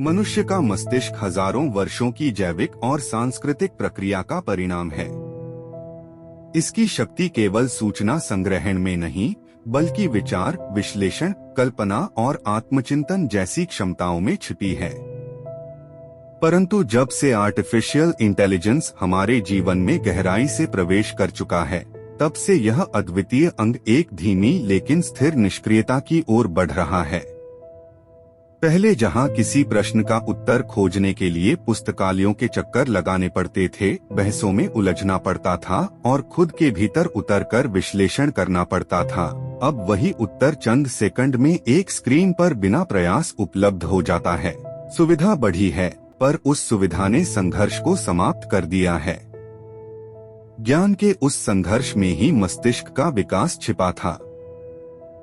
मनुष्य का मस्तिष्क हजारों वर्षों की जैविक और सांस्कृतिक प्रक्रिया का परिणाम है। इसकी शक्ति केवल सूचना संग्रहण में नहीं, बल्कि विचार, विश्लेषण, कल्पना और आत्मचिंतन जैसी क्षमताओं में छिपी है। परंतु जब से आर्टिफिशियल इंटेलिजेंस हमारे जीवन में गहराई से प्रवेश कर चुका है, तब से यह अद्वितीय अंग एक धीमी लेकिन स्थिर निष्क्रियता की ओर बढ़ रहा है। पहले जहां किसी प्रश्न का उत्तर खोजने के लिए पुस्तकालयों के चक्कर लगाने पड़ते थे, बहसों में उलझना पड़ता था और खुद के भीतर उतरकर विश्लेषण करना पड़ता था, अब वही उत्तर चंद सेकंड में एक स्क्रीन पर बिना प्रयास उपलब्ध हो जाता है। सुविधा बढ़ी है, पर उस सुविधा ने संघर्ष को समाप्त कर दिया है। ज्ञान के उस संघर्ष में ही मस्तिष्क का विकास छिपा था।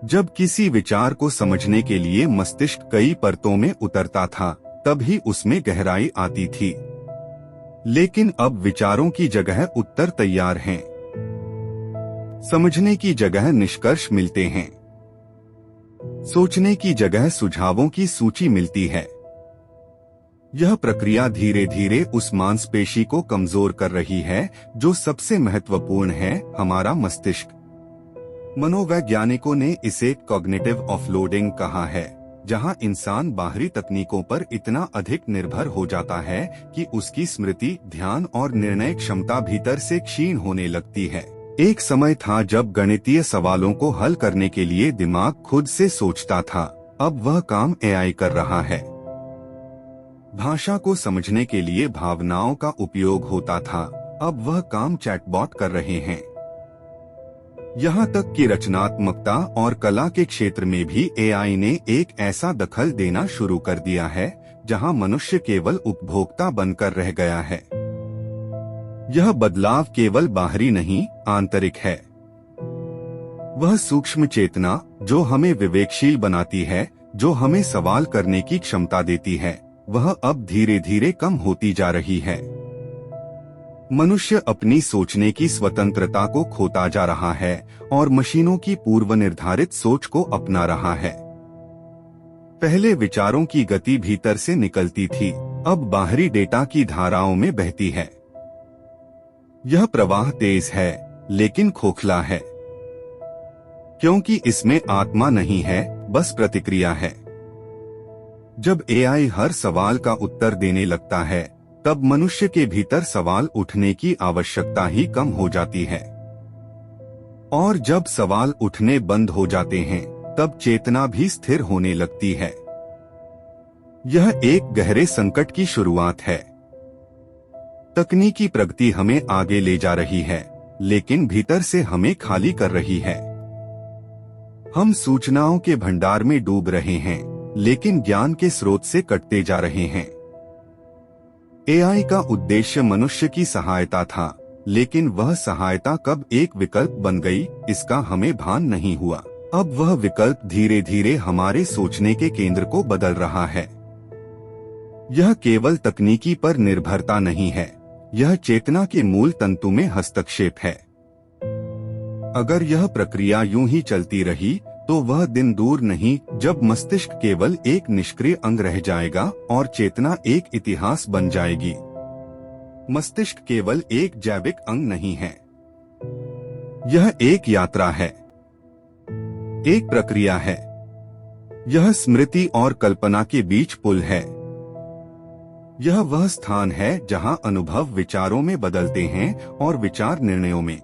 जब किसी विचार को समझने के लिए मस्तिष्क कई परतों में उतरता था, तब ही उसमें गहराई आती थी। लेकिन अब विचारों की जगह उत्तर तैयार हैं। समझने की जगह निष्कर्ष मिलते हैं। सोचने की जगह सुझावों की सूची मिलती है। यह प्रक्रिया धीरे धीरे उस मांसपेशी को कमजोर कर रही है जो सबसे महत्वपूर्ण है, हमारा मस्तिष्क। मनोवैज्ञानिकों ने इसे कॉग्निटिव ऑफलोडिंग कहा है, जहां इंसान बाहरी तकनीकों पर इतना अधिक निर्भर हो जाता है कि उसकी स्मृति, ध्यान और निर्णय क्षमता भीतर से क्षीण होने लगती है। एक समय था जब गणितीय सवालों को हल करने के लिए दिमाग खुद से सोचता था, अब वह काम एआई कर रहा है। भाषा को समझने के लिए भावनाओं का उपयोग होता था, अब वह काम चैटबॉट कर रहे हैं। यहाँ तक कि रचनात्मकता और कला के क्षेत्र में भी एआई ने एक ऐसा दखल देना शुरू कर दिया है, जहाँ मनुष्य केवल उपभोक्ता बनकर रह गया है। यह बदलाव केवल बाहरी नहीं, आंतरिक है। वह सूक्ष्म चेतना जो हमें विवेकशील बनाती है, जो हमें सवाल करने की क्षमता देती है, वह अब धीरे धीरे कम होती जा रही है। मनुष्य अपनी सोचने की स्वतंत्रता को खोता जा रहा है और मशीनों की पूर्व निर्धारित सोच को अपना रहा है। पहले विचारों की गति भीतर से निकलती थी, अब बाहरी डेटा की धाराओं में बहती है। यह प्रवाह तेज है, लेकिन खोखला है, क्योंकि इसमें आत्मा नहीं है, बस प्रतिक्रिया है। जब एआई हर सवाल का उत्तर देने लगता है, तब मनुष्य के भीतर सवाल उठने की आवश्यकता ही कम हो जाती है। और जब सवाल उठने बंद हो जाते हैं, तब चेतना भी स्थिर होने लगती है। यह एक गहरे संकट की शुरुआत है। तकनीकी प्रगति हमें आगे ले जा रही है, लेकिन भीतर से हमें खाली कर रही है। हम सूचनाओं के भंडार में डूब रहे हैं, लेकिन ज्ञान के स्रोत से कटते जा रहे हैं। एआई का उद्देश्य मनुष्य की सहायता था, लेकिन वह सहायता कब एक विकल्प बन गई, इसका हमें भान नहीं हुआ। अब वह विकल्प धीरे धीरे हमारे सोचने के केंद्र को बदल रहा है। यह केवल तकनीकी पर निर्भरता नहीं है, यह चेतना के मूल तंतु में हस्तक्षेप है। अगर यह प्रक्रिया यूं ही चलती रही, तो वह दिन दूर नहीं जब मस्तिष्क केवल एक निष्क्रिय अंग रह जाएगा और चेतना एक इतिहास बन जाएगी। मस्तिष्क केवल एक जैविक अंग नहीं है, यह एक यात्रा है, एक प्रक्रिया है। यह स्मृति और कल्पना के बीच पुल है। यह वह स्थान है जहां अनुभव विचारों में बदलते हैं और विचार निर्णयों में।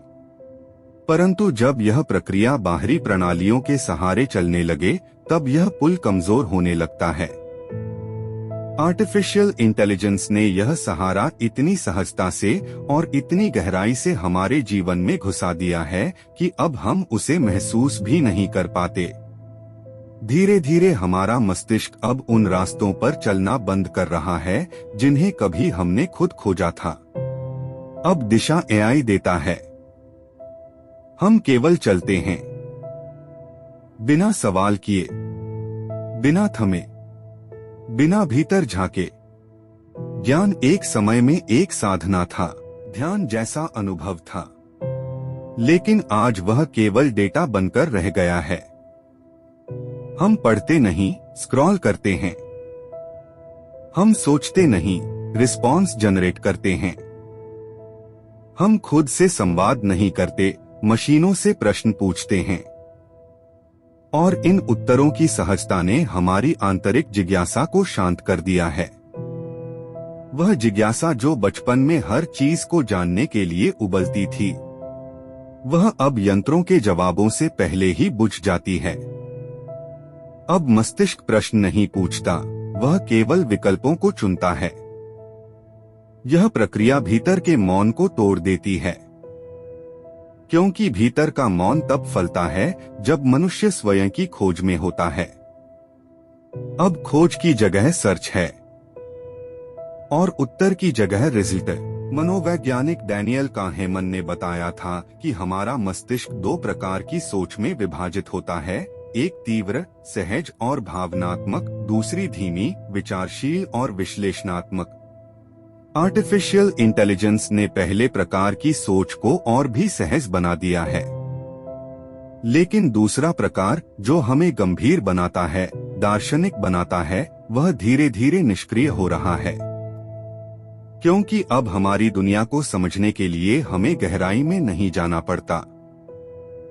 परंतु जब यह प्रक्रिया बाहरी प्रणालियों के सहारे चलने लगे, तब यह पुल कमजोर होने लगता है। आर्टिफिशियल इंटेलिजेंस ने यह सहारा इतनी सहजता से और इतनी गहराई से हमारे जीवन में घुसा दिया है कि अब हम उसे महसूस भी नहीं कर पाते। धीरे धीरे हमारा मस्तिष्क अब उन रास्तों पर चलना बंद कर रहा है जिन्हें कभी हमने खुद खोजा था। अब दिशा एआई देता है। हम केवल चलते हैं, बिना सवाल किए, बिना थमे, बिना भीतर झांके। ज्ञान एक समय में एक साधना था, ध्यान जैसा अनुभव था, लेकिन आज वह केवल डेटा बनकर रह गया है। हम पढ़ते नहीं, स्क्रॉल करते हैं। हम सोचते नहीं, रिस्पॉन्स जनरेट करते हैं। हम खुद से संवाद नहीं करते, मशीनों से प्रश्न पूछते हैं। और इन उत्तरों की सहजता ने हमारी आंतरिक जिज्ञासा को शांत कर दिया है। वह जिज्ञासा जो बचपन में हर चीज को जानने के लिए उबलती थी, वह अब यंत्रों के जवाबों से पहले ही बुझ जाती है। अब मस्तिष्क प्रश्न नहीं पूछता, वह केवल विकल्पों को चुनता है। यह प्रक्रिया भीतर के मौन को तोड़ देती है, क्योंकि भीतर का मौन तब फलता है जब मनुष्य स्वयं की खोज में होता है। अब खोज की जगह सर्च है और उत्तर की जगह रिजल्ट है। मनोवैज्ञानिक डैनियल काहनेमन ने बताया था कि हमारा मस्तिष्क दो प्रकार की सोच में विभाजित होता है, एक तीव्र, सहज और भावनात्मक, दूसरी धीमी, विचारशील और विश्लेषणात्मक। आर्टिफिशियल इंटेलिजेंस ने पहले प्रकार की सोच को और भी सहज बना दिया है, लेकिन दूसरा प्रकार जो हमें गंभीर बनाता है, दार्शनिक बनाता है, वह धीरे धीरे निष्क्रिय हो रहा है। क्योंकि अब हमारी दुनिया को समझने के लिए हमें गहराई में नहीं जाना पड़ता,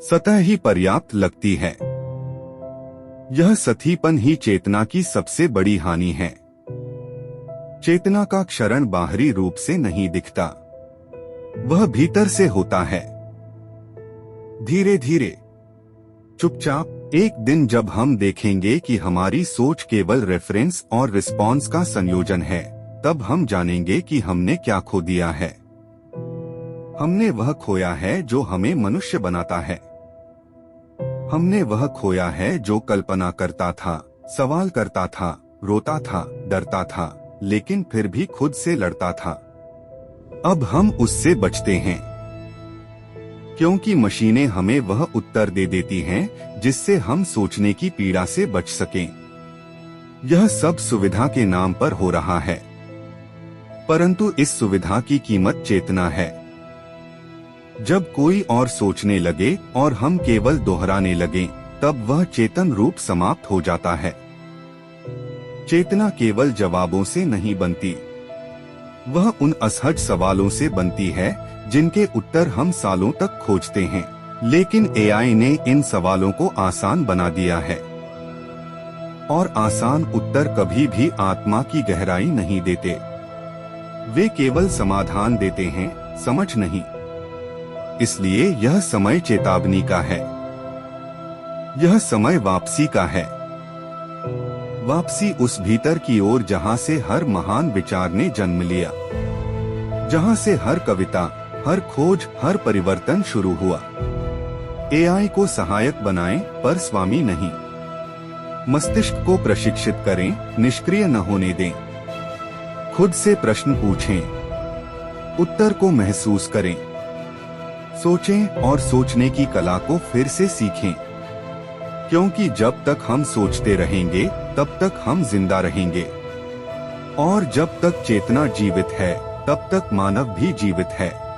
सतह ही पर्याप्त लगती है। यह सतीपन ही चेतना की सबसे बड़ी हानि है। चेतना का क्षरण बाहरी रूप से नहीं दिखता, वह भीतर से होता है। धीरे धीरे, चुपचाप, एक दिन जब हम देखेंगे कि हमारी सोच केवल रेफरेंस और रिस्पॉन्स का संयोजन है, तब हम जानेंगे कि हमने क्या खो दिया है। हमने वह खोया है जो हमें मनुष्य बनाता है। हमने वह खोया है जो कल्पना करता था, सवाल करता था, रोता था, डरता था, लेकिन फिर भी खुद से लड़ता था। अब हम उससे बचते हैं, क्योंकि मशीनें हमें वह उत्तर दे देती हैं जिससे हम सोचने की पीड़ा से बच सकें। यह सब सुविधा के नाम पर हो रहा है, परंतु इस सुविधा की कीमत चेतना है। जब कोई और सोचने लगे और हम केवल दोहराने लगे, तब वह चेतन रूप समाप्त हो जाता है। चेतना केवल जवाबों से नहीं बनती, वह उन असहज सवालों से बनती है जिनके उत्तर हम सालों तक खोजते हैं। लेकिन एआई ने इन सवालों को आसान बना दिया है, और आसान उत्तर कभी भी आत्मा की गहराई नहीं देते। वे केवल समाधान देते हैं, समझ नहीं। इसलिए यह समय चेतावनी का है। यह समय वापसी का है। वापसी उस भीतर की ओर जहां से हर महान विचार ने जन्म लिया, जहां से हर कविता, हर खोज, हर परिवर्तन शुरू हुआ। एआई को सहायक बनाएं, पर स्वामी नहीं। मस्तिष्क को प्रशिक्षित करें, निष्क्रिय न होने दें। खुद से प्रश्न पूछें, उत्तर को महसूस करें, सोचें और सोचने की कला को फिर से सीखें। क्योंकि जब तक हम सोचते रहेंगे, तब तक हम जिंदा रहेंगे, और जब तक चेतना जीवित है, तब तक मानव भी जीवित है।